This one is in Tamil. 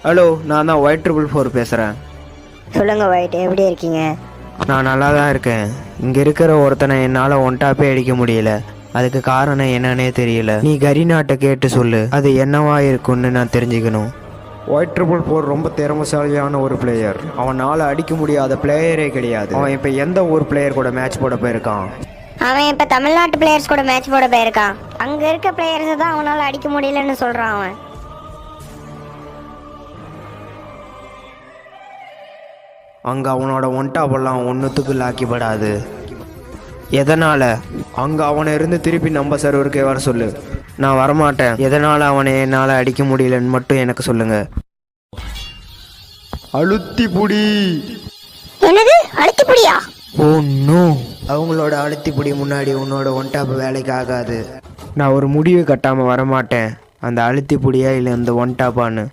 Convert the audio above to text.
ஹலோ, நான் தான் Y444 பேசுகிறேன். சொல்லுங்க ஒயிட், எப்படி இருக்கீங்க? நான் நல்லா தான் இருக்கேன். இங்கே இருக்கிற ஒருத்தனை என்னால் ஒன்டாப்பே அடிக்க முடியல. அதுக்கு காரணம் என்னன்னே தெரியல. நீ கரிநாட்டை கேட்டு சொல்லு, அது என்னவா இருக்குன்னு நான் தெரிஞ்சுக்கணும். Y444 ரொம்ப திறமைசாலியான ஒரு பிளேயர். அவனால் அடிக்க முடியாத பிளேயரே கிடையாது. அவன் இப்போ எந்த ஒரு பிளேயர் கூட மேட்ச் போட போயிருக்கான்? அவன் இப்ப தமிழ்நாட்டு பிளேயர்ஸ் கூட மேட்ச் போட போயிருக்கான். அங்க இருக்க பிளேயர்ஸ் தான் அவனால அடிக்க முடியலன்னு சொல்றான் அவன். அங்கே அவனோட ஒன்டாப்பெல்லாம் ஒன்றுத்துக்கு லாக்கிப்படாது. எதனால்? அங்கே அவனை இருந்து திருப்பி நம்ம சர்வருக்கே வர சொல்லு. நான் வரமாட்டேன். எதனால் அவனை என்னால் அடிக்க முடியலன்னு மட்டும் எனக்கு சொல்லுங்க. அழுத்தி புடி. என்னது அழுத்தி புடியா? ஓ நோ, அவங்களோட அழுத்திப்படி முன்னாடி உன்னோட ஒன்டாப்பு வேலைக்கு ஆகாது. நான் ஒரு முடிவு கட்டாமல் வரமாட்டேன். அந்த அழுத்திப்படியா இல்லை இந்த ஒன்டாப்பான்னு.